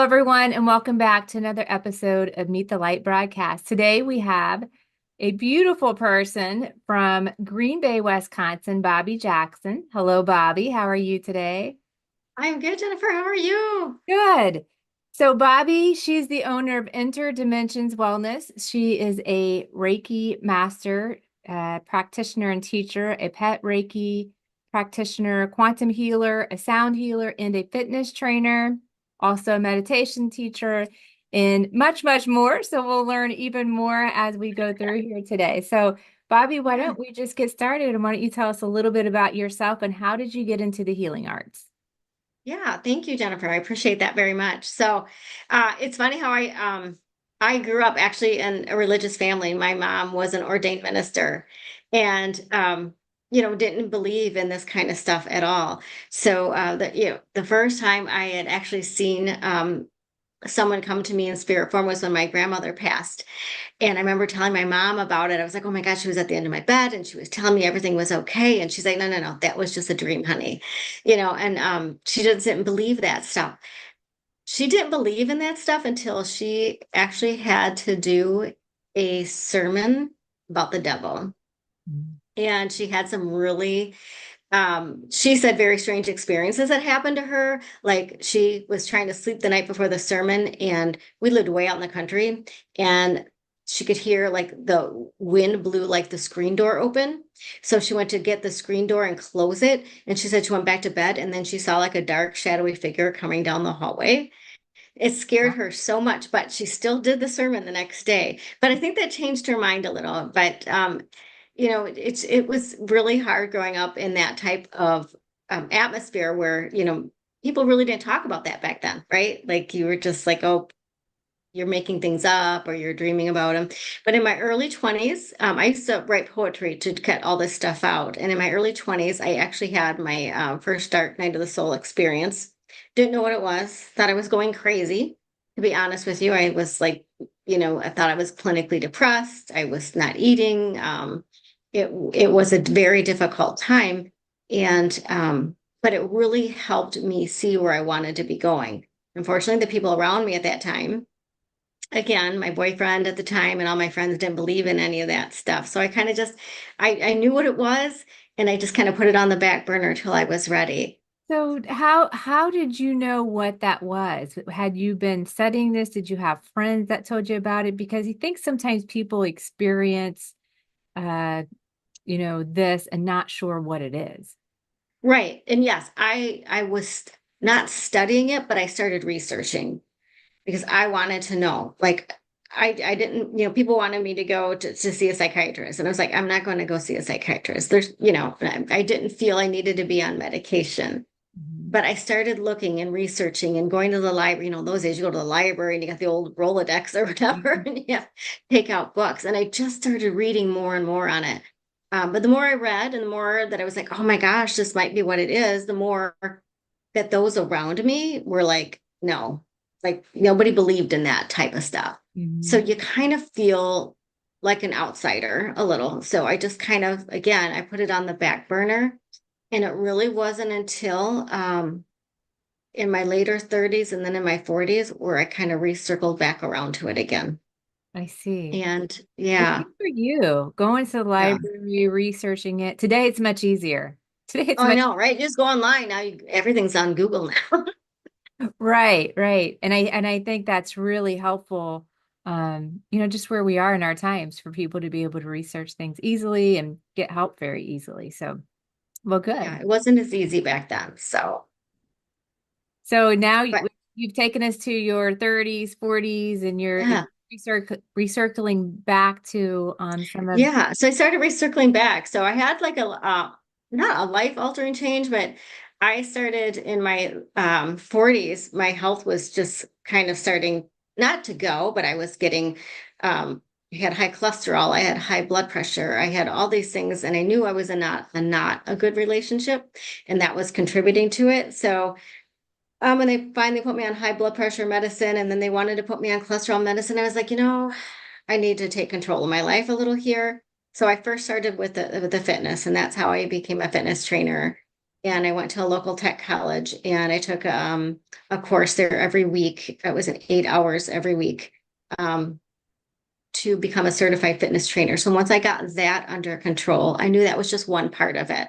everyone, and welcome back to another episode of Meet the Light broadcast. Today, we have a beautiful person from Green Bay, Wisconsin, Bobbie Jackson. Hello, Bobbie. How are you today? I'm good, Jennifer. How are you? Good. So, Bobbie, she's the owner of Interdimensions Wellness. She is a Reiki master, practitioner, and teacher, a pet Reiki practitioner, quantum healer, a sound healer, and a fitness trainer, also a meditation teacher, and much, much more. So, we'll learn even more as we go through here today. So, Bobbie, why don't we just get started? And why don't you tell us a little bit about yourself and how did you get into the healing arts? Yeah, thank you, Jennifer. I appreciate that very much. It's funny how I grew up actually in a religious family. My mom was an ordained minister and didn't believe in this kind of stuff at all. The first time I had actually seen someone come to me in spirit form was when my grandmother passed. And I remember telling my mom about it. I was like, oh my gosh, she was at the end of my bed and she was telling me everything was okay. And she's like, no, no, no, that was just a dream, honey. She didn't believe that stuff. She didn't believe in that stuff until she actually had to do a sermon about the devil. And she had some really she said very strange experiences that happened to her. Like she was trying to sleep the night before the sermon, and we lived way out in the country, and she could hear like the wind blew like the screen door open. So she went to get the screen door and close it. And she said she went back to bed, and then she saw like a dark, shadowy figure coming down the hallway. It scared her so much, but she still did the sermon the next day. But I think that changed her mind a little. It was really hard growing up in that type of atmosphere where, people really didn't talk about that back then, right? Like you were just like, oh, you're making things up or you're dreaming about them. But in my early 20s, I used to write poetry to get all this stuff out. And in my early 20s, I actually had my first dark night of the soul experience. Didn't know what it was, thought I was going crazy. To be honest with you, I was like, I thought I was clinically depressed. I was not eating. It was a very difficult time. But it really helped me see where I wanted to be going. Unfortunately, the people around me at that time, again, my boyfriend at the time and all my friends didn't believe in any of that stuff. So I kind of I knew what it was and I just kind of put it on the back burner till I was ready. So how did you know what that was? Had you been studying this? Did you have friends that told you about it? Because you think sometimes people experience uh, this and not sure what it is. Right. And yes, I was not studying it, but I started researching because I wanted to know. Like I didn't, people wanted me to go to see a psychiatrist. And I was like, I'm not going to go see a psychiatrist. I didn't feel I needed to be on medication. Mhm. But I started looking and researching and going to the library. Those days you go to the library and you got the old Rolodex or whatever, and you have to take out books. And I just started reading more and more on it. But the more I read and the more that I was like, oh my gosh, this might be what it is, the more that those around me were like, no, like nobody believed in that type of stuff. So Mhm. you kind of feel like an outsider a little. So I just kind of, again, I put it on the back burner. And it really wasn't until in my later 30s and then in my 40s where I kind of recircled back around to it again. I see. And Well, yeah, good for you. Going to the yeah. library, researching it. Today it's much easier. Today it's Oh, I much know, right? Just go online now. Everything's on Google now. right, right. And I think that's really helpful, just where we are in our times for people to be able to research things easily and get help very easily. So, well, Yeah, good. it wasn't as easy back then. So now But you've taken us to your 30s, 40s, and you're yeah, recircling back to some of. yeah. So I started recircling back. So I had like not a life altering change, but I started in my 40s. My health was just kind of starting not to go, but I was getting, I had high cholesterol, I had high blood pressure, I had all these things, and I knew I was in not a good relationship, and that was contributing to it. So when they finally put me on high blood pressure medicine, and then they wanted to put me on cholesterol medicine, I was like, I need to take control of my life a little here. So I first started with the fitness, and that's how I became a fitness trainer. and I went to a local tech college and I took a course there every week. It was 8 hours every week um, to become a certified fitness trainer. So once I got that under control, I knew that was just one part of it.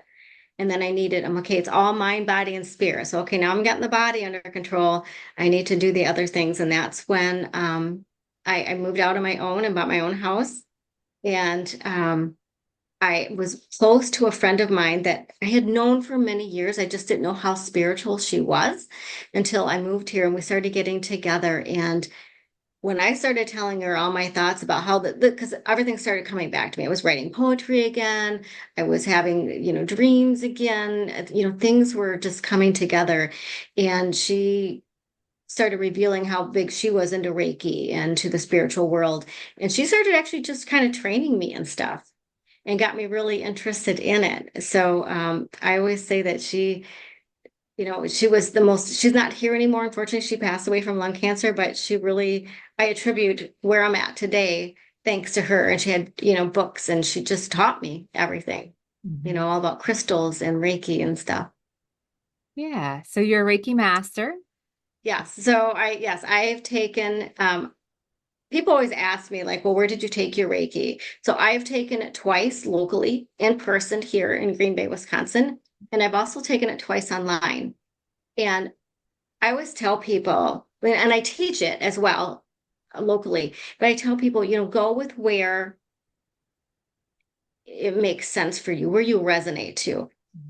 And then I'm okay, it's all mind, body, and spirit. So, okay, now I'm getting the body under control. I need to do the other things. And that's when I moved out on my own and bought my own house. And I was close to a friend of mine that I had known for many years. I just didn't know how spiritual she was until I moved here and we started getting together. And when I started telling her all my thoughts about how because everything started coming back to me. I was writing poetry again. I was having, dreams again. Things were just coming together. And she started revealing how big she was into Reiki and to the spiritual world. And she started actually just kind of training me and stuff and got me really interested in it. So I always say that she was she's not here anymore. Unfortunately, she passed away from lung cancer, but I attribute where I'm at today thanks to her. And she had, books and she just taught me everything, Mhm. all about crystals and Reiki and stuff. Yeah. So you're a Reiki master. Yes. So yes, I've taken, people always ask me like, well, where did you take your Reiki? So I've taken it twice locally in person here in Green Bay, Wisconsin. And I've also taken it twice online. And I always tell people, and I teach it as well locally, but I tell people, go with where it makes sense for you, where you resonate to.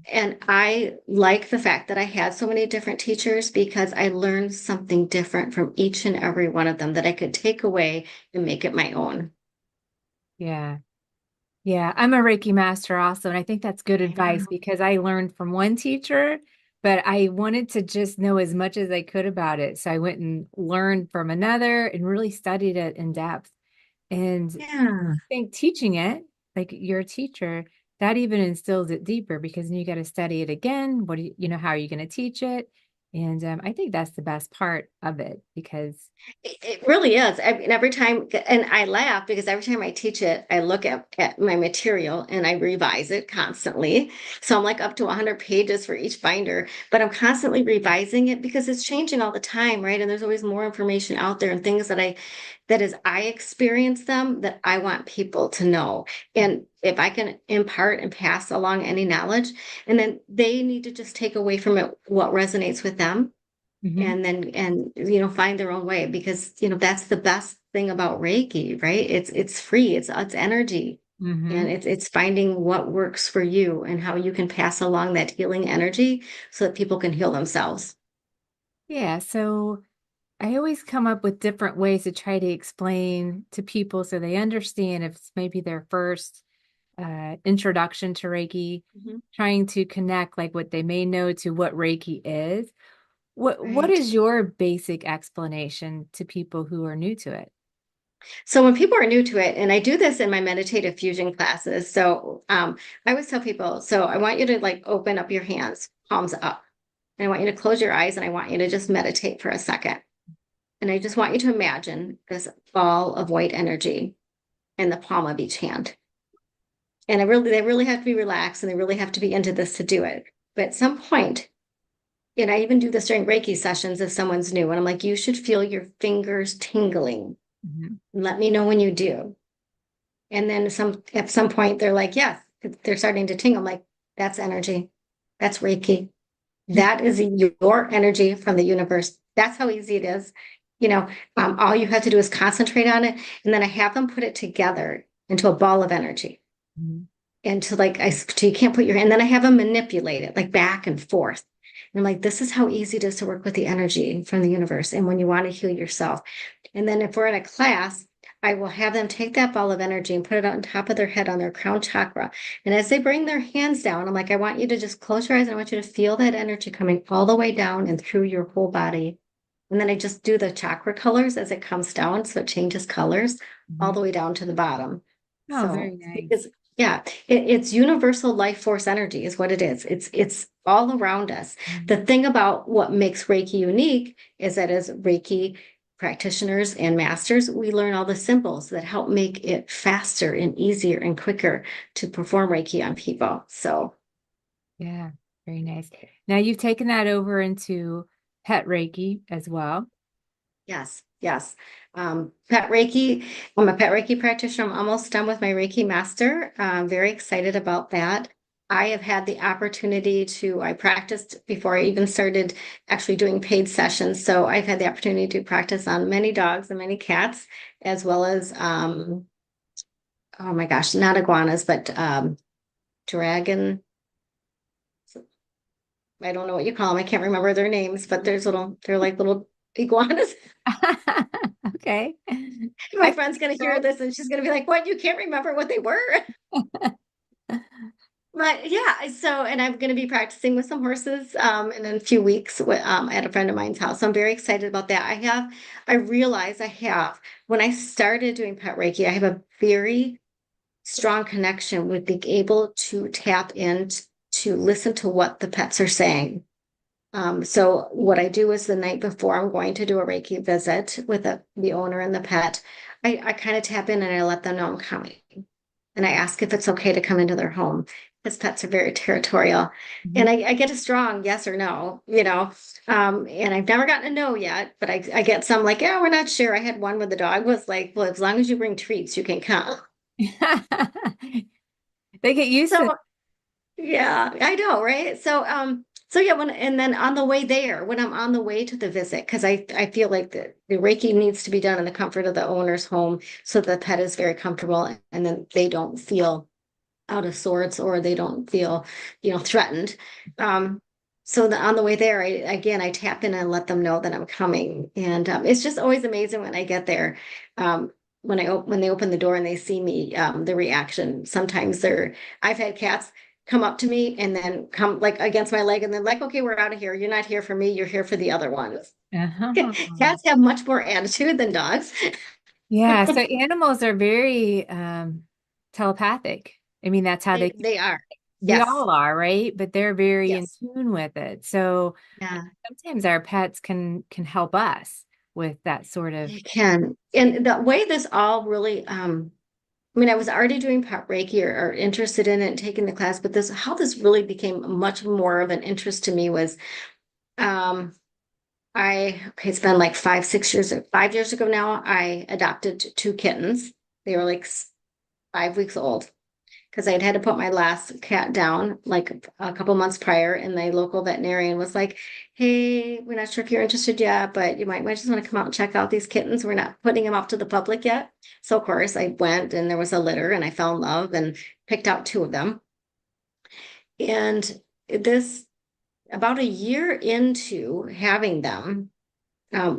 And I like the fact that I had so many different teachers because I learned something different from each and every one of them that I could take away and make it my own. Yeah. Yeah, I'm a Reiki master also, and I think that's good I know. advice because I learned from one teacher, but I wanted to just know as much as I could about it. So I went and learned from another and really studied it in depth. And I Yeah. think teaching it, like you're a teacher, that even instills it deeper because then you got to study it again. What do how are you going to teach it? And I think that's the best part of it because, It really is. I mean, every time, and I laugh because every time I teach it, I look at my material and I revise it constantly. So I'm like up to 100 pages for each binder, but I'm constantly revising it because it's changing all the time, right? And there's always more information out there and things that as I experience them, that I want people to know. And if I can impart and pass along any knowledge, and then they need to just take away from it what resonates with them Mhm. and then find their own way because that's the best thing about Reiki, right? It's free, it's energy, and Mhm. it's finding what works for you and how you can pass along that healing energy so that people can heal themselves. Yeah, so I always come up with different ways to try to explain to people so they understand if it's maybe their first introduction to Reiki, Mhm. trying to connect like what they may know to what Reiki is. What Right. is your basic explanation to people who are new to it? So when people are new to it, and I do this in my meditative fusion classes, so I always tell people, so I want you to like open up your hands, palms up, and I want you to close your eyes, and I want you to just meditate for a second. And I just want you to imagine this ball of white energy in the palm of each hand. And they really have to be relaxed and they really have to be into this to do it. But at some point, and I even do this during Reiki sessions if someone's new, and I'm like, you should feel your fingers tingling. Mhm. Let me know when you do. And then at some point they're like, yes, they're starting to tingle. I'm like, that's energy. That's Reiki. That is your energy from the universe. That's how easy it is. You know, all you have to do is concentrate on it. And then I have them put it together into a ball of energy. Mhm. And so you can't put your, and then I have them manipulate it like back and forth. And I'm like, this is how easy it is to work with the energy from the universe. And when you want to heal yourself. And then if we're in a class, I will have them take that ball of energy and put it on top of their head on their crown chakra. And as they bring their hands down, I'm like, I want you to just close your eyes and I want you to feel that energy coming all the way down and through your whole body. And then I just do the chakra colors as it comes down. So it changes colors all Mhm. the way down to the bottom. Oh, very So nice. because yeah, it's universal life force energy is what it is. It's all around us. The Mhm. thing about what makes Reiki unique is that as Reiki practitioners and masters, we learn all the symbols that help make it faster and easier and quicker to perform Reiki on people. So Yeah. Very nice. Now you've taken that over into pet Reiki as well. Yes, yes. Pet Reiki, I'm a pet Reiki practitioner. I'm almost done with my Reiki master. I'm very excited about that. I have had the opportunity I practiced before I even started actually doing paid sessions. So I've had the opportunity to practice on many dogs and many cats, as well as, oh my gosh, not iguanas, but dragon. I don't know what you call them. I can't remember their names, but they're like little iguanas. Okay. My I friend's going to hear can this and she's going to be like, what? You can't remember what they were? But yeah, so, and I'm going to be practicing with some horses in a few weeks at a friend of mine's house. So I'm very excited about that. I realize when I started doing pet Reiki, I have a very strong connection with being able to tap in to listen to what the pets are saying. So what I do is the night before I'm going to do a Reiki visit with the owner and the pet, I kind of tap in and I let them know I'm coming. And I ask if it's okay to come into their home. Because pets are very territorial. Mhm. And I get a strong yes or no, and I've never gotten a no yet, but I get some like, yeah, we're not sure. I had one where the dog was like, well, as long as you bring treats, you can come. They get used to. So yeah, I know, right? So yeah, and then on the way there, when I'm on the way to the visit, because I feel like the Reiki needs to be done in the comfort of the owner's home so the pet is very comfortable and then they don't feel out of sorts or they don't feel, threatened. Um, so on the way there, I tap in and let them know that I'm coming, and it's just always amazing when I get there. When they open the door and they see me, the reaction. Sometimes I've had cats come up to me and then come like against my leg and then like, okay, we're out of here. You're not here for me. You're here for the other ones. Uh-huh. Cats have much more attitude than dogs. Yeah, so animals are very telepathic. I mean, that's how They are. we Yes. all are, right? But they're very in Yes. tune with it. So Yeah. sometimes our pets can help us with that sort of. They can. And the way this all really, I mean, I was already doing pet Reiki or interested in it and taking the class, but how this really became much more of an interest to me was, um, okay, it's been like 5 years ago now, I adopted two kittens. They were like 5 weeks old because I'd had to put my last cat down like a couple months prior, and the local veterinarian was like, "Hey, we're not sure if you're interested yet, but you might just want to come out and check out these kittens. We're not putting them out to the public yet." So of course I went, and there was a litter, and I fell in love and picked out two of them. And this about a year into having them,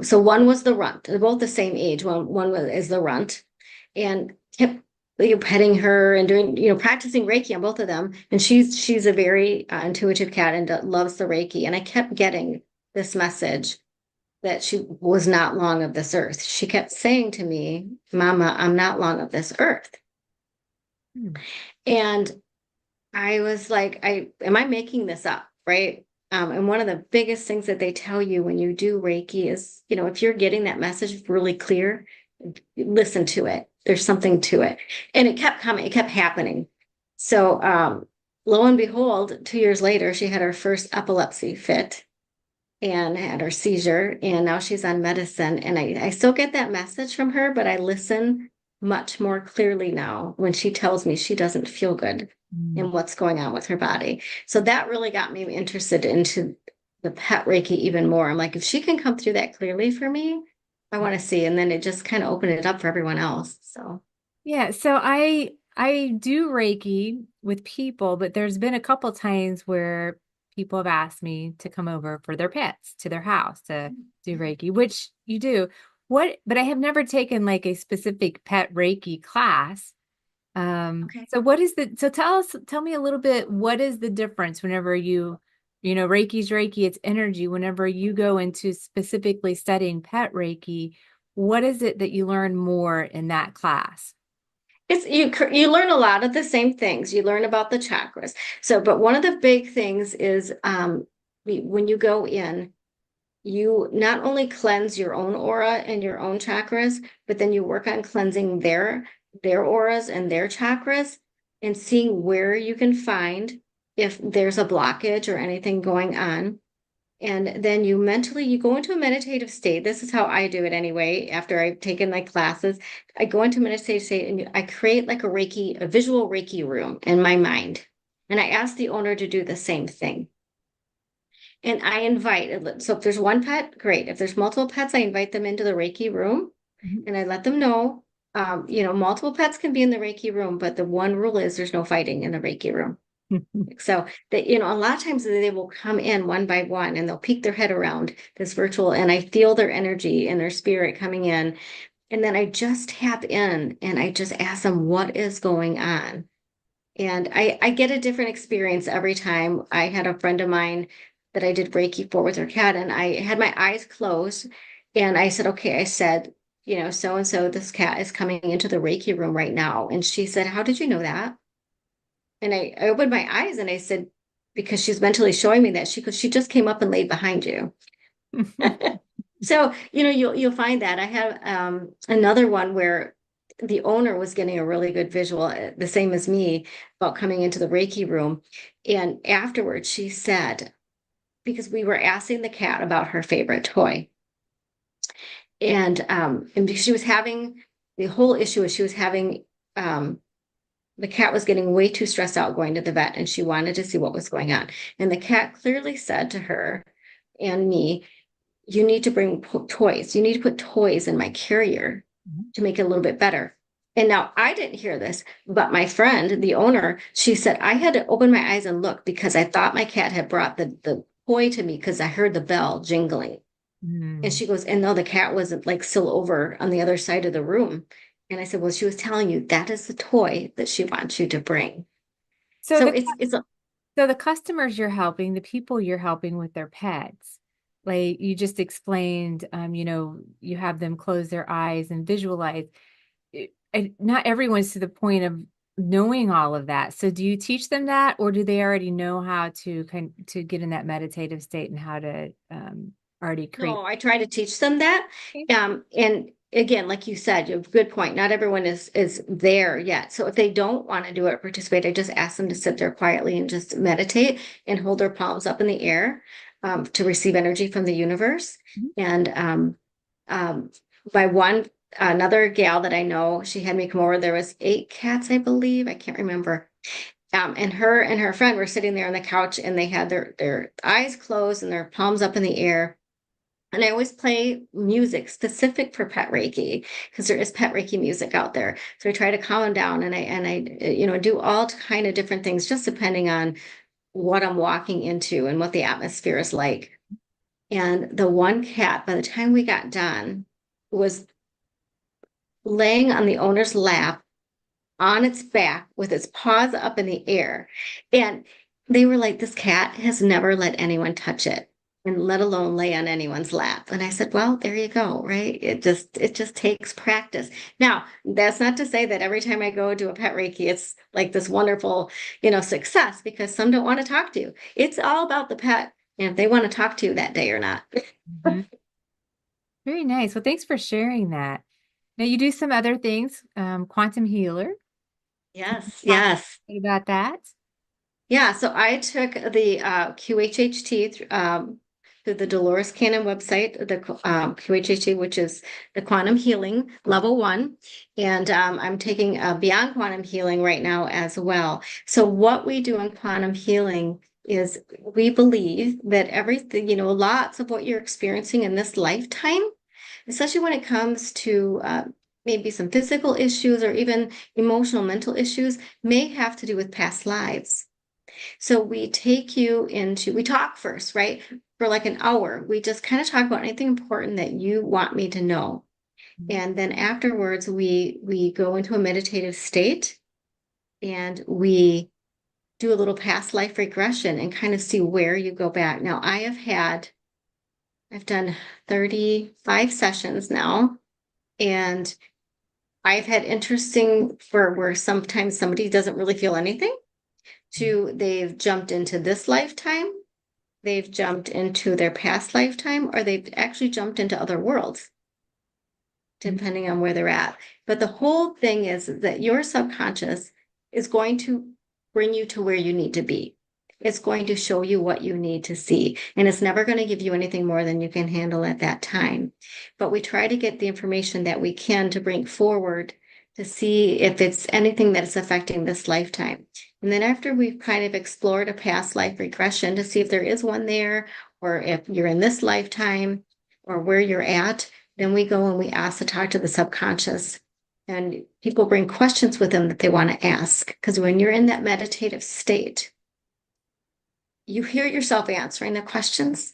so one was the runt. They're both the same age. Is the runt, and kept petting her and doing practicing Reiki on both of them. And she's a very intuitive cat and loves the Reiki. And I kept getting this message that she was not long of this earth. She kept saying to me, "Mama, I'm not long of this earth." Hmm. And I was like, am I making this up? Right. And one of the biggest things that they tell you when you do Reiki is, if you're getting that message really clear, listen to it. There's something to it. And it kept coming, it kept happening. So, lo and behold, 2 years later, she had her first epilepsy fit and had her seizure. And now she's on medicine. And I still get that message from her, but I listen much more clearly now when she tells me she doesn't feel good Mm. and what's going on with her body. So that really got me interested into the pet Reiki even more. I'm like, if she can come through that clearly for me, I want to see. And then it just kind of opened it up for everyone else. So Yeah, so I do Reiki with people, but there's been a couple times where people have asked me to come over for their pets to their house to do Reiki, which you do. But I have never taken like a specific pet Reiki class. okay. So so tell me a little bit, what is the difference whenever Reiki's Reiki, it's energy. Whenever you go into specifically studying pet Reiki, what is it that you learn more in that class? You learn a lot of the same things. You learn about the chakras. So, but one of the big things is when you go in, you not only cleanse your own aura and your own chakras, but then you work on cleansing their auras and their chakras and seeing where you can find if there's a blockage or anything going on. And then you go into a meditative state. This is how I do it anyway. After I've taken my classes, I go into meditative state and I create like a visual Reiki room in my mind. And I ask the owner to do the same thing. And I invite, so if there's one pet, great. If there's multiple pets, I invite them into the Reiki room Mhm. and I let them know, multiple pets can be in the Reiki room, but the one rule is there's no fighting in the Reiki room. So that, a lot of times they will come in one by one and they'll peek their head around this virtual, and I feel their energy and their spirit coming in. And then I just tap in and I just ask them what is going on. And I get a different experience every time. I had a friend of mine that I did Reiki for with her cat, and I had my eyes closed and I said, okay, I said, so and so, this cat is coming into the Reiki room right now. And she said, how did you know that? And I opened my eyes and I said, because she's mentally showing me that she just came up and laid behind you. So, you'll find that I have another one where the owner was getting a really good visual, the same as me, about coming into the Reiki room. And afterwards, she said, because we were asking the cat about her favorite toy, and because she was having the whole issue is she was having the cat was getting way too stressed out going to the vet, and she wanted to see what was going on. And the cat clearly said to her and me, you need to bring toys. You need to put toys in my carrier to make it a little bit better. And now I didn't hear this, but my friend, the owner, she said, I had to open my eyes and look because I thought my cat had brought the toy to me because I heard the bell jingling. And Mm. she goes, and no, the cat wasn't like still over on the other side of the room. And I said, well, she was telling you that is the toy that she wants you to bring. So So the it's a, so the customers you're helping, the people you're helping with their pets, like you just explained, you have them close their eyes and visualize. And not everyone's to the point of knowing all of that. So do you teach them that, or do they already know how to get in that meditative state and how to already create? no, I try to teach them that. And again, like you said, you have a good point. Not everyone is there yet. So if they don't want to do it or participate, I just ask them to sit there quietly and just meditate and hold their palms up in the air to receive energy from the universe. Mhm. And um, by another gal that I know, she had me come over. There was 8 cats, I believe. I can't remember. And her and her friend were sitting there on the couch and they had their eyes closed and their palms up in the air. And I always play music specific for pet Reiki because there is pet Reiki music out there. So I try to calm them down, and I do all kind of different things just depending on what I'm walking into and what the atmosphere is like. And the one cat, by the time we got done, was laying on the owner's lap on its back with its paws up in the air. And they were like, this cat has never let anyone touch it, and let alone lay on anyone's lap. And I said, well, there you go, right? It just takes practice. Now, that's not to say that every time I go do a pet Reiki, it's like this wonderful, success, because some don't want to talk to you. It's all about the pet and if they want to talk to you that day or not. Mhm. Very nice. Well, thanks for sharing that. Now you do some other things, quantum healer. Can you Yes, talk yes. a bit about that? Yeah, so I took the QHHT through the Dolores Cannon website, the QHHT, which is the Quantum Healing Level 1. And I'm taking Beyond Quantum Healing right now as well. So what we do in quantum healing is we believe that everything, lots of what you're experiencing in this lifetime, especially when it comes to maybe some physical issues or even emotional, mental issues, may have to do with past lives. So we talk first, right? For like an hour. We just kind of talk about anything important that you want me to know. And then afterwards, we go into a meditative state and we do a little past life regression and kind of see where you go back. Now, I've done 35 sessions now, and I've had interesting for where sometimes somebody doesn't really feel anything to they've jumped into this lifetime, they've jumped into their past lifetime, or they've actually jumped into other worlds, depending on where they're at. But the whole thing is that your subconscious is going to bring you to where you need to be. it's going to show you what you need to see. And it's never going to give you anything more than you can handle at that time. But we try to get the information that we can to bring forward to see if it's anything that is affecting this lifetime. And then after we've kind of explored a past life regression to see if there is one there, or if you're in this lifetime or where you're at, then we go and we ask to talk to the subconscious. And people bring questions with them that they want to ask. Because when you're in that meditative state, you hear yourself answering the questions,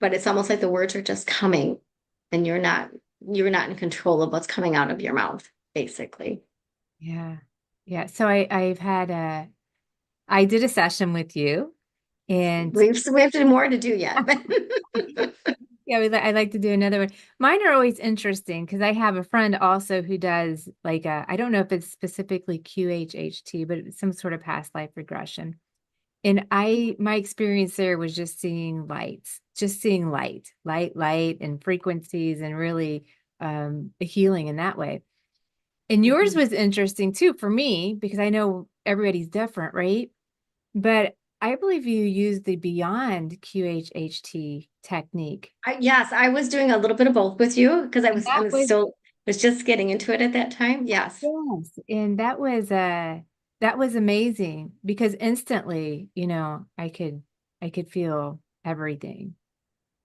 but it's almost like the words are just coming and you're not in control of what's coming out of your mouth, basically. Yeah. Yeah. So I did a session with you and We have to do more to do yet. yeah, I like to do another one. Mine are always interesting because I have a friend also who does like I don't know if it's specifically QHHT, but it's some sort of past life regression. And my experience there was just seeing lights, just seeing light, and frequencies and really healing in that way. And yours Mhm. was interesting too for me because I know everybody's different, right? But I believe you use the beyond QHHT technique. Yes, I was doing a little bit of both with you because And I that was was still was just getting into it at that time. Yes. yes, and that was amazing because instantly, I could feel everything.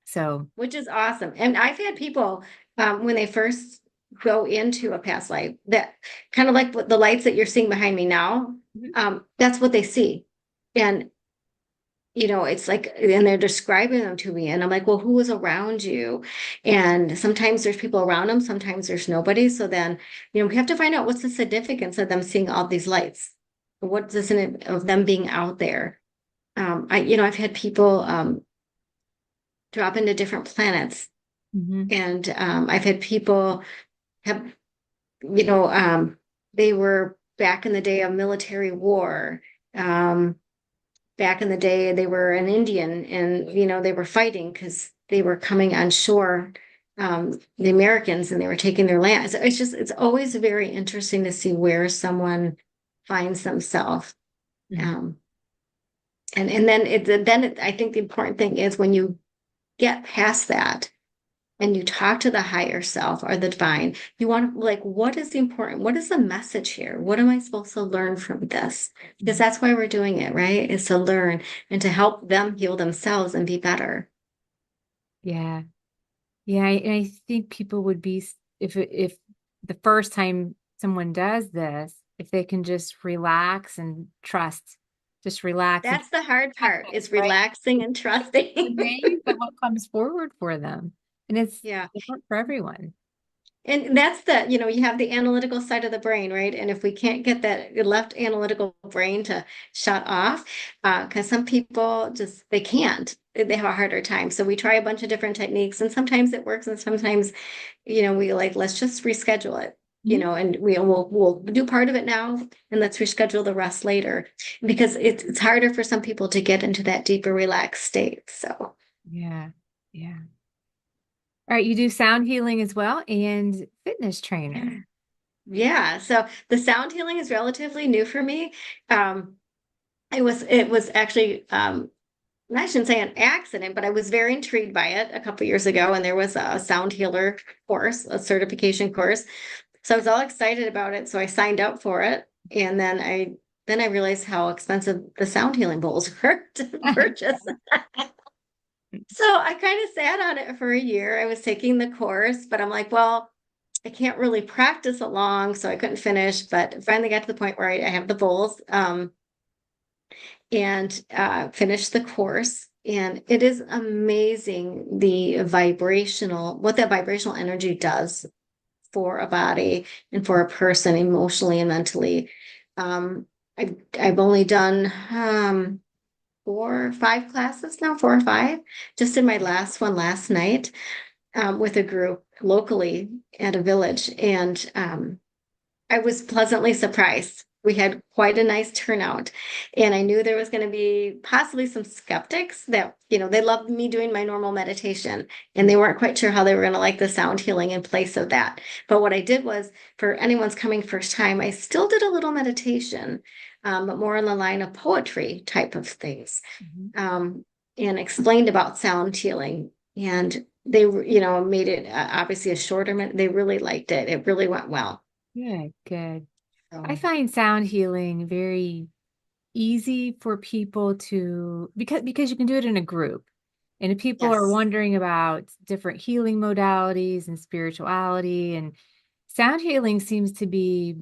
So, Which is awesome. And I've had people when they first go into a past life that kind of like what the lights that you're seeing behind me now, mhm, that's what they see. And it's like, and they're describing them to me, and I'm like, well, who was around you? And sometimes there's people around them, sometimes there's nobody. So then, we have to find out what's the significance of them seeing all these lights. What's the significance of them being out there? I've had people drop into different planets, mhm, and I've had people have, you know, um, they were back in the day of military war. Um, Back in the day, they were an Indian and, they were fighting because they were coming on shore, the Americans, and they were taking their land. So it's always very interesting to see where someone finds themselves. mhm. Um, and then I think the important thing is when you get past that and you talk to the higher self or the divine, you want to like, what is the important, what is the message here? What am I supposed to learn from this? Because Mhm. that's why we're doing it, right? Is to learn and to help them heal themselves and be better. Yeah. Yeah, and I think people would be if the first time someone does this, if they can just relax and trust, just relax and That's the hard trust part, it, is right? relaxing and trusting. Amazed at what comes forward for them. And it's Yeah. different for everyone. And that's you have the analytical side of the brain, right? And if we can't get that left analytical brain to shut off, because some people just, they can't, they have a harder time. So we try a bunch of different techniques and sometimes it works and sometimes, we like, let's just reschedule it, Mhm. and we'll do part of it now and let's reschedule the rest later because it's harder for some people to get into that deeper relaxed state. So. Yeah. Yeah. All right, you do sound healing as well and fitness trainer. Yeah, so the sound healing is relatively new for me. Um, it was actually I shouldn't say an accident, but I was very intrigued by it a couple years ago, and there was a sound healer course, a certification course. So I was all excited about it. So I signed up for it, and then I realized how expensive the sound healing bowls were to purchase. So I kind of sat on it for a year. I was taking the course, but I'm like, well, I can't really practice it long, so I couldn't finish. But finally got to the point where I have the bowls. And finish the course. And it is amazing what that vibrational energy does for a body and for a person emotionally and mentally. I've only done 4 or 5 classes now, 4 or 5. Just did my last one last night with a group locally at a village. And I was pleasantly surprised. We had quite a nice turnout, and I knew there was going to be possibly some skeptics that, they loved me doing my normal meditation, and they weren't quite sure how they were going to like the sound healing in place of that. But what I did was, for anyone's coming first time, I still did a little meditation. but more in the line of poetry type of things, Mhm. um, and explained about sound healing. And they, made it obviously a shorter, they really liked it. It really went well. Good, good. I So, find sound healing very easy for people to because you can do it in a group. And if people are yes. wondering about different healing modalities and spirituality, and sound healing seems to be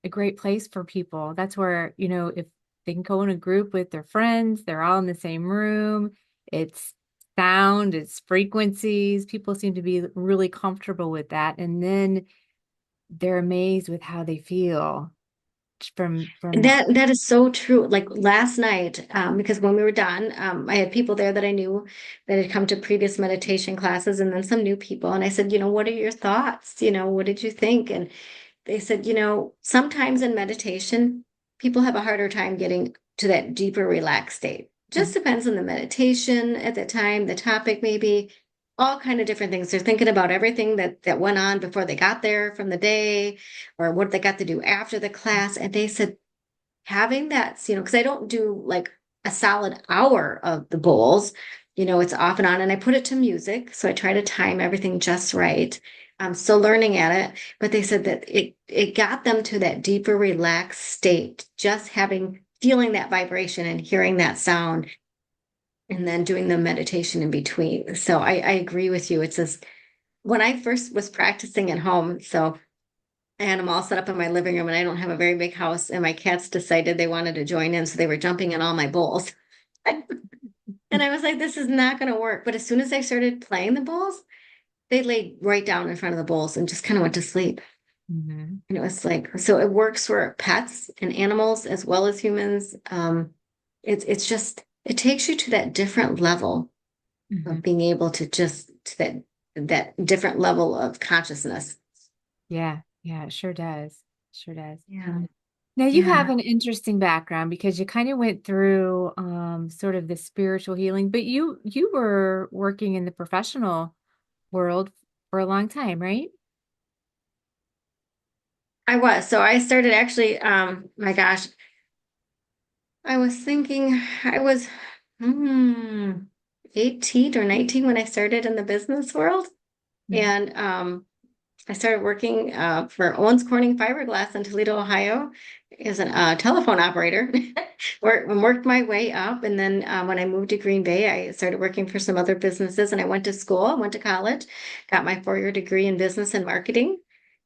a great place for people. That's where, if they can go in a group with their friends, they're all in the same room, it's sound, it's frequencies. People seem to be really comfortable with that. And then they're amazed with how they feel from That is so true. Like last night, because when we were done, I had people there that I knew that had come to previous meditation classes, and then some new people. And I said, what are your thoughts? What did you think? And they said, sometimes in meditation, people have a harder time getting to that deeper, relaxed state. Just depends on the meditation at the time, the topic, maybe all kind of different things. They're thinking about everything that went on before they got there from the day, or what they got to do after the class. And they said having that, because I don't do like a solid hour of the bowls, it's off and on, and I put it to music. So I try to time everything just right. I'm still learning at it, but they said that it got them to that deeper, relaxed state, just feeling that vibration and hearing that sound, and then doing the meditation in between. So I agree with you. It's just when I first was practicing at home, so and I'm all set up in my living room, and I don't have a very big house. And my cats decided they wanted to join in. So they were jumping in all my bowls. And I was like, this is not going to work. But as soon as I started playing the bowls, they laid right down in front of the bowls and just kind of went to sleep. Mhm. And it was like, so it works for pets and animals as well as humans. It's just, it takes you to that different level of Mhm. being able to just, to that different level of consciousness. Yeah, yeah, it sure does. Sure does. Yeah. Now you have Yeah. an interesting background because you kind of went through sort of the spiritual healing, but you were working in the professional world for a long time, right? I was. So I started actually, my gosh, I was thinking I was hmm, 18 or 19 when I started in the business world. Mhm. And I started working for Owens Corning Fiberglass in Toledo, Ohio, as a telephone operator. Worked my way up. And then when I moved to Green Bay, I started working for some other businesses, and I went to school, went to college, got my 4-year degree in business and marketing.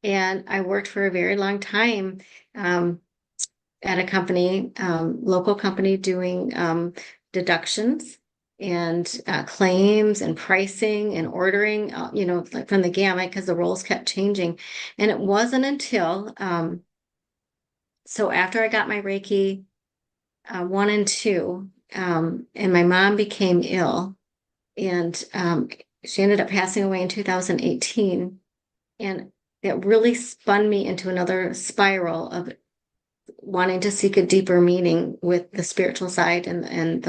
And I worked for a very long time. Um, at a company, local company doing deductions and claims and pricing and ordering, like from the gamut because the roles kept changing. And it wasn't until, so after I got my Reiki 1 and 2, and my mom became ill, and she ended up passing away in 2018. And it really spun me into another spiral of wanting to seek a deeper meaning with the spiritual side and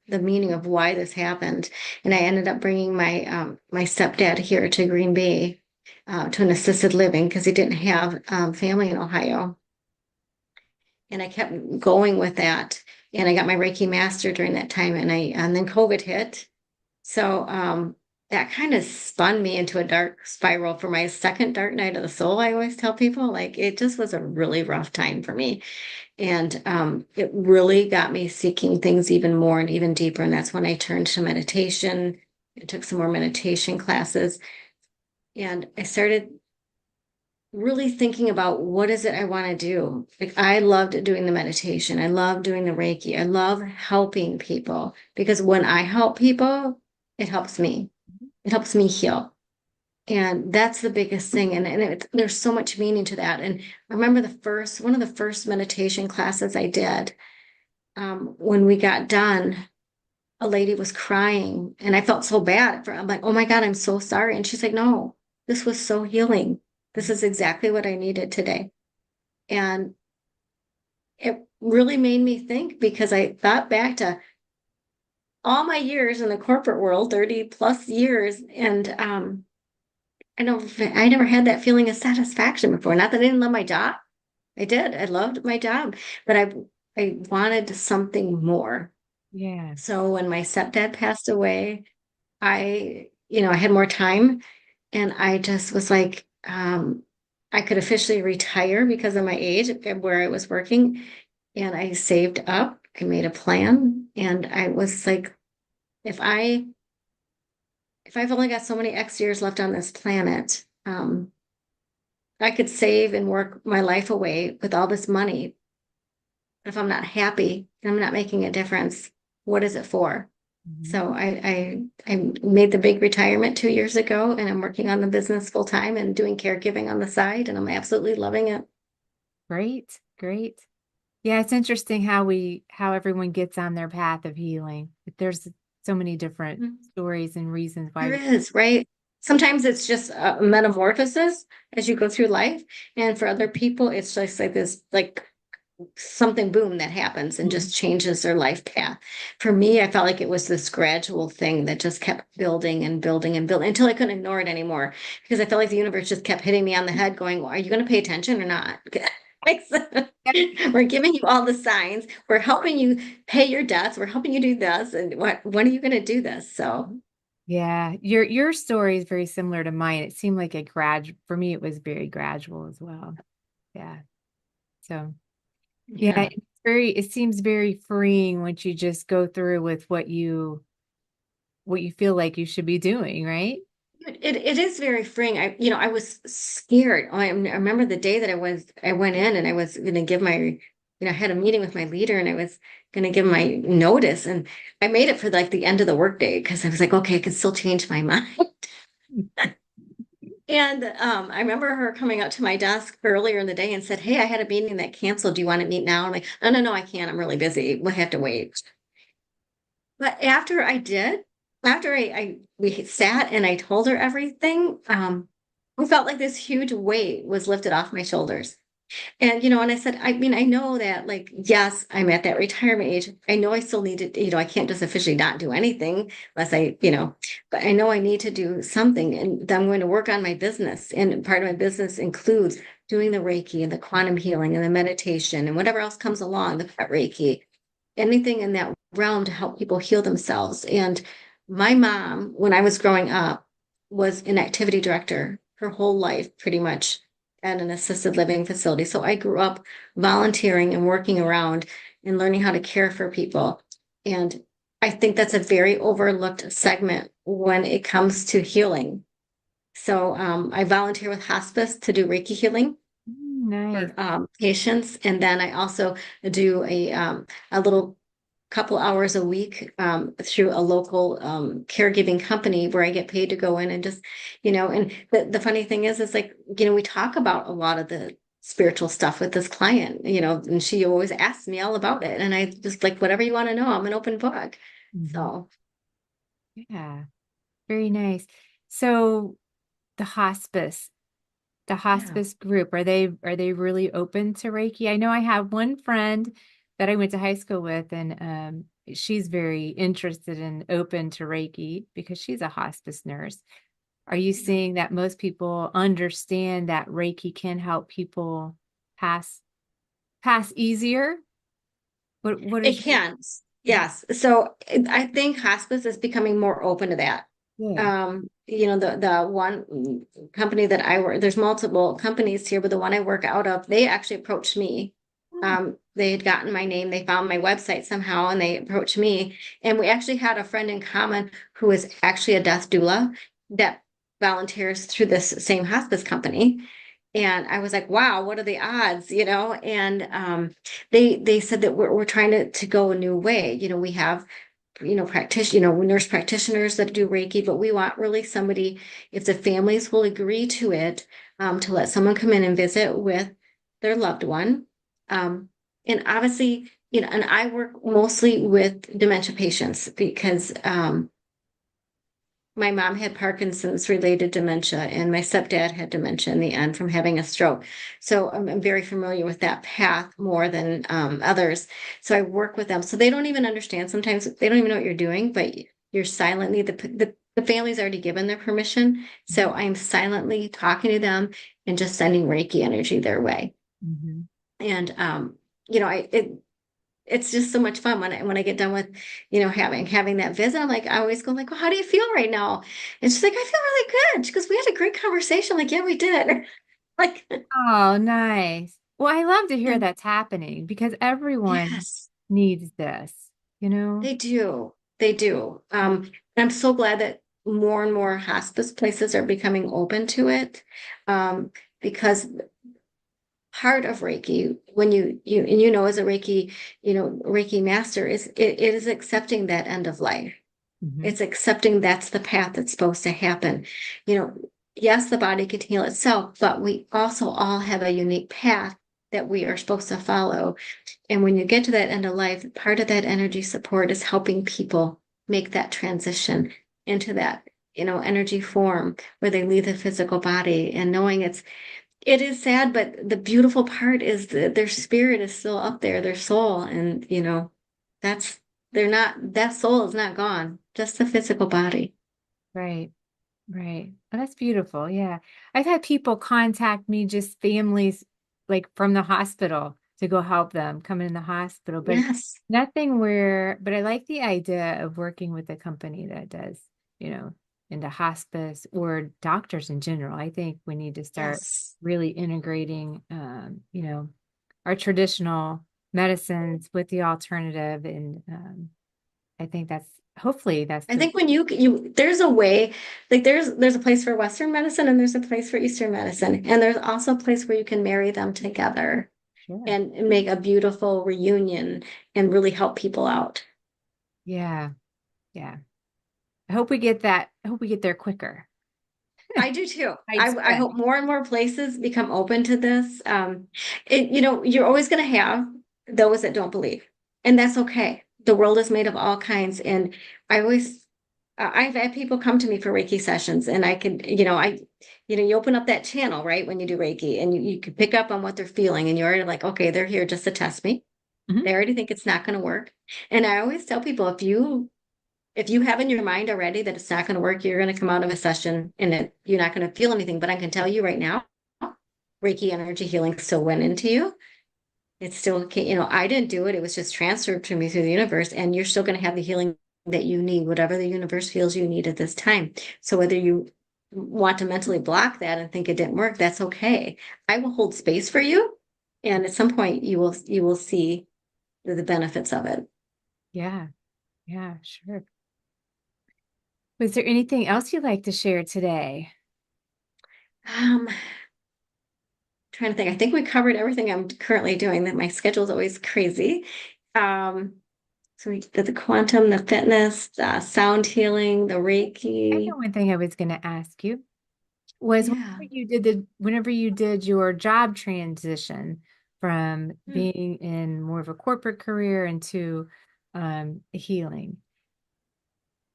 the meaning of why this happened. And I ended up bringing my stepdad here to Green Bay to an assisted living because he didn't have family in Ohio. And I kept going with that. And I got my Reiki master during that time, and then COVID hit. So that kind of spun me into a dark spiral for my second dark night of the soul. I always tell people, like, it just was a really rough time for me. And it really got me seeking things even more and even deeper. And that's when I turned to meditation. I took some more meditation classes, and I started really thinking about what is it I want to do. Like I loved doing the meditation. I love doing the Reiki. I love helping people because when I help people, it helps me. It helps me heal. And that's the biggest thing. And there's so much meaning to that. And I remember one of the first meditation classes I did, when we got done, a lady was crying and I felt so bad for, I'm like, oh my God, I'm so sorry. And she's like, no, this was so healing. This is exactly what I needed today. And it really made me think because I thought back to all my years in the corporate world, 30 plus years. And I never had that feeling of satisfaction before. Not that I didn't love my job, I did. I loved my job, but I wanted something more. Yeah. So when my stepdad passed away, I had more time and I just was like, I could officially retire because of my age where I was working. And I saved up, I made a plan, and I was like, if I if I've only got so many X years left on this planet, I could save and work my life away with all this money. If I'm not happy and I'm not making a difference, what is it for? Mhm. So I made the big retirement 2 years ago, and I'm working on the business full time and doing caregiving on the side, and I'm absolutely loving it. Great, great. Yeah, it's interesting how everyone gets on their path of healing. There's so many different stories and reasons There why. is, right? Sometimes it's just a metamorphosis as you go through life, and for other people, it's just like this, like something boom that happens and Mhm. just changes their life path. For me, I felt like it was this gradual thing that just kept building and building and building until I couldn't ignore it anymore because I felt like the universe just kept hitting me on the head, going, well, "Are you going to pay attention or not?" Like, we're giving you all the signs. We're helping you pay your debts. We're helping you do this. And when are you going to do this? So, Yeah, your story is very similar to mine. It seemed like a for me, it was very gradual as well. Yeah. So yeah, yeah. it seems very freeing once you just go through with what you feel like you should be doing, right? It is very freeing. I was scared. I remember the day that I went in and I was going to give I had a meeting with my leader and I was going to give my notice and I made it for like the end of the workday because I was like, okay, I can still change my mind. And I remember her coming up to my desk earlier in the day and said, "Hey, I had a meeting that canceled. Do you want to meet now?" I'm like, "No, no, no, I can't. I'm really busy. We'll have to wait." But after I did, after we sat and I told her everything, I felt like this huge weight was lifted off my shoulders. And I said, I mean, I know that, like, yes, I'm at that retirement age. I know I still need to, I can't just officially not do anything unless but I know I need to do something. And I'm going to work on my business. And part of my business includes doing the Reiki and the quantum healing and the meditation and whatever else comes along, the pet Reiki, anything in that realm to help people heal themselves. And my mom, when I was growing up, was an activity director her whole life, pretty much at an assisted living facility. So I grew up volunteering and working around and learning how to care for people. And I think that's a very overlooked segment when it comes to healing. So I volunteer with hospice to do Reiki healing Nice. for patients, and then I also do a little couple hours a week through a local caregiving company where I get paid to go in and and the funny thing is like, we talk about a lot of the spiritual stuff with this client, and she always asks me all about it. And I just like, whatever you want to know, I'm an open book. Mhm. So, Yeah, very nice. So the hospice, the yeah. hospice group, are they really open to Reiki? I know I have one friend that I went to high school with, and she's very interested and open to Reiki because she's a hospice nurse. Are you Yeah. seeing that most people understand that Reiki can help people pass easier? What It is your can. Yes. So I think hospice is becoming more open to that. good? The one company that I work, there's multiple companies here, but the one I work out of, they actually approached me. Oh, They had gotten my name, they found my website somehow, and they approached me. And we actually had a friend in common who is actually a death doula that volunteers through this same hospice company. And I was like, wow, what are the odds, And they said that we're trying to go a new way. We have nurse practitioners that do Reiki, but we want really somebody, if the families will agree to it, to let someone come in and visit with their loved one. Um, and obviously, and I work mostly with dementia patients because my mom had Parkinson's related dementia, and my stepdad had dementia in the end from having a stroke. So I'm very familiar with that path more than others. So I work with them. So they don't even understand. Sometimes they don't even know what you're doing, but you're silently, the family's already given their permission. So I'm silently talking to them and just sending Reiki energy their way. mhm. And you know, it's just so much fun when I get done with, having that visit. I'm like, I always go like, well, how do you feel right now? And she's like, I feel really good. She goes, we had a great conversation. I'm like, yeah, we did. Like, Oh, nice. Well, I love to hear and that's happening because everyone yes, needs this, you know? they do. They do. And I'm so glad that more and more hospice places are becoming open to it. Because part of Reiki, when as a Reiki master, it is accepting that end of life. Hmm. It's accepting that's the path that's supposed to happen. You know, yes, the body can heal itself, but we also all have a unique path that we are supposed to follow. And when you get to that end of life, part of that energy support is helping people make that transition into that, energy form where they leave the physical body and knowing it is sad, but the beautiful part is that their spirit is still up there, their soul. And, that's, that soul is not gone, just the physical body. Right. Right. Oh, that's beautiful. Yeah. I've had people contact me, just families like from the hospital to go help them come in the hospital, but Yes, nothing where, but I like the idea of working with a company that does, you know, into hospice or doctors in general. I think we need to start yes. really integrating, our traditional medicines with the alternative. And I think hopefully that's I the, think when there's a way, like there's a place for Western medicine and there's a place for Eastern medicine. And there's also a place where you can marry them together sure. and make a beautiful reunion and really help people out. Yeah. Yeah. I hope we get that. I hope we get there quicker. I do too. I Widespread. hope more and more places become open to this. You're always going to have those that don't believe, and that's okay. The world is made of all kinds, and I've had people come to me for Reiki sessions, and I can, you open up that channel, right, when you do Reiki, and you can pick up on what they're feeling, and you're already like, okay, they're here just to test me. Mhm. They already think it's not going to work, and I always tell people if you have in your mind already that it's not going to work, you're going to come out of a session and you're not going to feel anything. But I can tell you right now, Reiki energy healing still went into you. It still, I didn't do it. It was just transferred to me through the universe, and you're still going to have the healing that you need, whatever the universe feels you need at this time. So whether you want to mentally block that and think it didn't work, that's okay. I will hold space for you, and at some point you will see the benefits of it. Yeah. Yeah, sure. Was there anything else you'd like to share today? Um, Trying to think. I think we covered everything I'm currently doing. That my schedule is always crazy. Um, so we did the quantum, the fitness, the sound healing, the I Reiki. know one thing I was going to ask you was Yeah. whenever you did your job transition from Hmm. being in more of a corporate career into healing.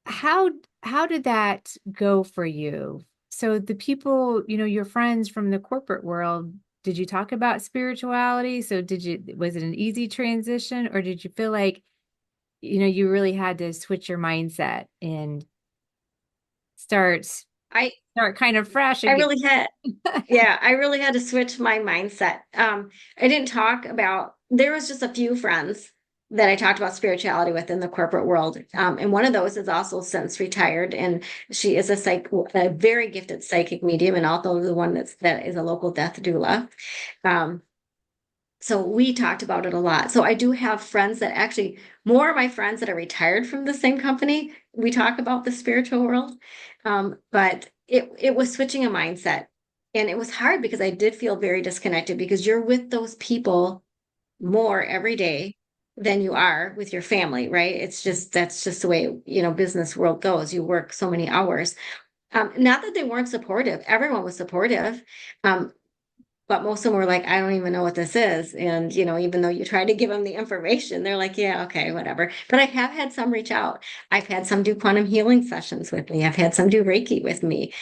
How how did that go for you? So the people, your friends from the corporate world, did you talk about spirituality? So was it an easy transition, or did you feel like, you really had to switch your mindset and start I start kind of fresh I again? really had Yeah, I really had to switch my mindset. I didn't talk about, there was just a few friends that I talked about spirituality with in the corporate world. And one of those is also since retired, and she is a very gifted psychic medium, and also the one that is a local death doula. Um, so we talked about it a lot. So I do have friends that actually, more of my friends that are retired from the same company, we talk about the spiritual world. But it was switching a mindset. And it was hard because I did feel very disconnected because you're with those people more every day than you are with your family, right? That's just the way, business world goes. You work so many hours. Not that they weren't supportive. Everyone was supportive. Um, but most of them were like, I don't even know what this is. And, even though you try to give them the information, they're like, yeah, okay, whatever. But I have had some reach out. I've had some do quantum healing sessions with me. I've had some do Reiki with me.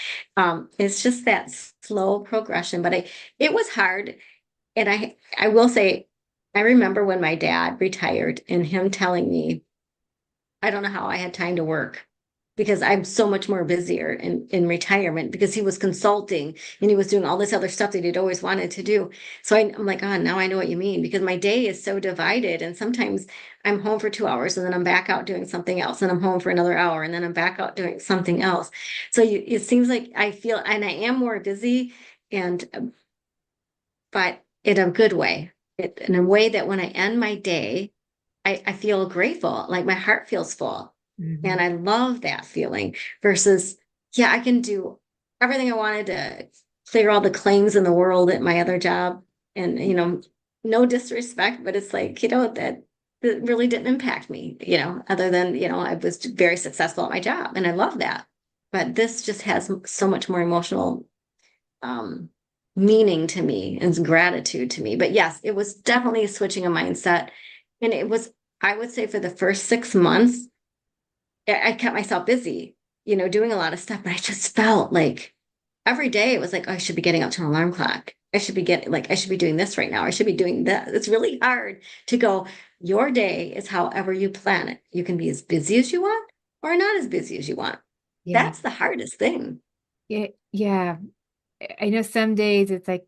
It's just that slow progression. But it was hard. And I will say, I remember when my dad retired and him telling me, I don't know how I had time to work. because I'm so much more busier in retirement because he was consulting and he was doing all this other stuff that he'd always wanted to do. So I'm like, oh, now I know what you mean because my day is so divided. And sometimes I'm home for 2 hours and then I'm back out doing something else. And I'm home for another hour and then I'm back out doing something else. So it seems like I feel, and I am more busy and, but in a good way, in a way that when I end my day, I feel grateful, like my heart feels full. And Mhm. I love that feeling versus, yeah, I can do everything I wanted to clear all the claims in the world at my other job. And, no disrespect, but it's like, that really didn't impact me, other than, I was very successful at my job and I love that. But this just has so much more emotional um, meaning to me and gratitude to me. But yes, it was definitely switching a mindset. And it was, I would say for the first 6 months, I kept myself busy, doing a lot of stuff, but I just felt like every day it was like, oh, I should be getting up to an alarm clock. I should be doing this right now. I should be doing that. It's really hard to go, your day is however you plan it. You can be as busy as you want or not as busy as you want. Yeah. That's the hardest thing. Yeah. Yeah. I know some days it's like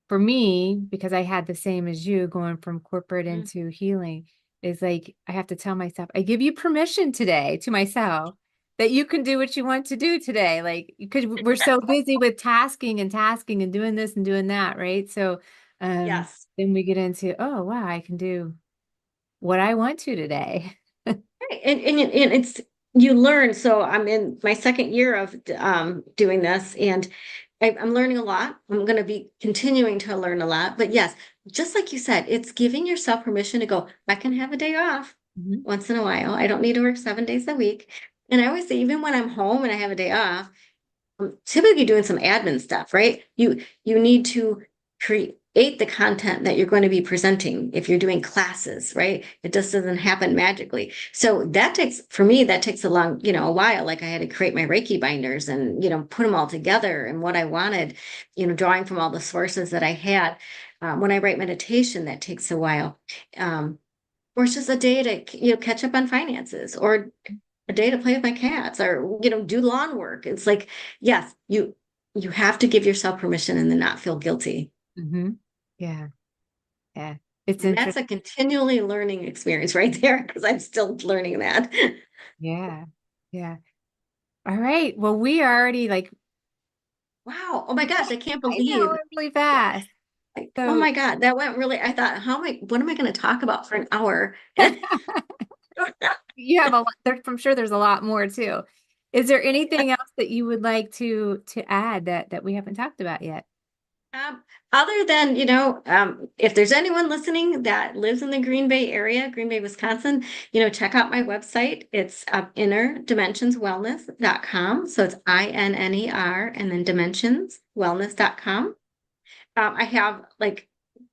for me, because I had the same as you going from corporate Mhm. into healing, is like I have to tell myself, I give you permission today to myself that you can do what you want to do today. Like, because we're so busy with tasking and doing this and doing that, right? So Yes. then we get into, oh wow, I can do what I want to today. Right. And it's you learn. So I'm in my second year of doing this, and I'm learning a lot. I'm going to be continuing to learn a lot. But yes, just like you said, it's giving yourself permission to go, I can have a day off Mhm. once in a while. I don't need to work 7 days a week. And I always say, even when I'm home and I have a day off, typically doing some admin stuff, right? You need to create the content that you're going to be presenting if you're doing classes, right? It just doesn't happen magically. So that takes, for me, that takes a long, a while. Like I had to create my Reiki binders and, put them all together and what I wanted, drawing from all the sources that I had. When I write meditation, that takes a while. Or it's just a day to, catch up on finances or a day to play with my cats or do lawn work. It's like, yes, you have to give yourself permission and then not feel guilty. Mhm. Yeah. Yeah. It's And that's interesting. a continually learning experience right there because I'm still learning that. Yeah. Yeah. All right. Well, we are already like, Wow. Oh my gosh, I can't I know, believe. it's really Yeah. fast. Oh So my God, that went really, I thought, what am I going to talk about for an hour? you have a lot, I'm sure there's a lot more too. Is there anything else that you would like to add that we haven't talked about yet? Other than, if there's anyone listening that lives in the Green Bay area, Green Bay, Wisconsin, check out my website. It's innerdimensionswellness.com. So it's INNER and then dimensionswellness.com. I have like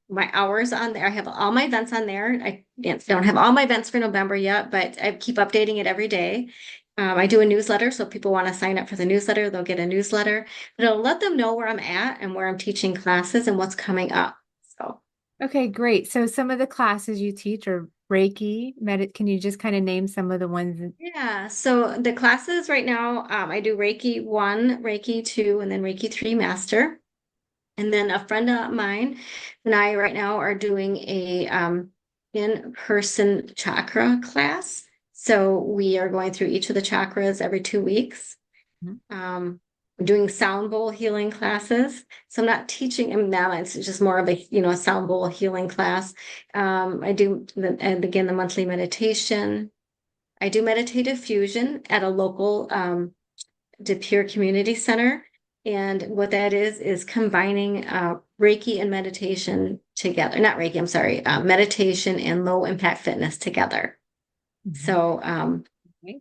my hours on there. I have all my events on there. I don't have all my events for November yet, but I keep updating it every day. I do a newsletter, so if people want to sign up for the newsletter, they'll get a newsletter. But it'll let them know where I'm at and where I'm teaching classes and what's coming up. So Okay, great. So some of the classes you teach are Reiki, can you just kind of name some of the ones yeah, so the classes right now, I do Reiki 1, Reiki 2, and then Reiki 3 Master. And then a friend of mine and I right now are doing a in-person chakra class. So we are going through each of the chakras every 2 weeks. Mhm. I'm doing sound bowl healing classes. So I'm not teaching them now. It's just more of a sound bowl healing class. I do and again the monthly meditation. I do meditative fusion at a local De Pure Community Center. And what that is combining Reiki and meditation together. Not Reiki, I'm sorry, meditation and low impact fitness together. Mhm. So Nice.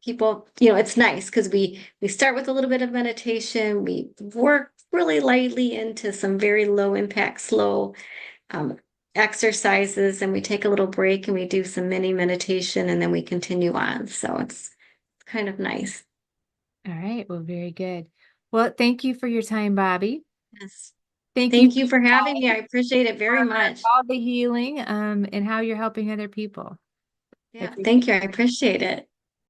people, it's nice because we start with a little bit of meditation. We work really lightly into some very low impact, slow um, exercises, and we take a little break and we do some mini meditation, and then we continue on. So it's kind of nice. All right. Well, very good. Well, thank you for your time, Bobbie. Yes. Thank you Thank you for having me. I appreciate it very for much. all the healing and how you're helping other people. I Yeah, appreciate thank you. I appreciate it.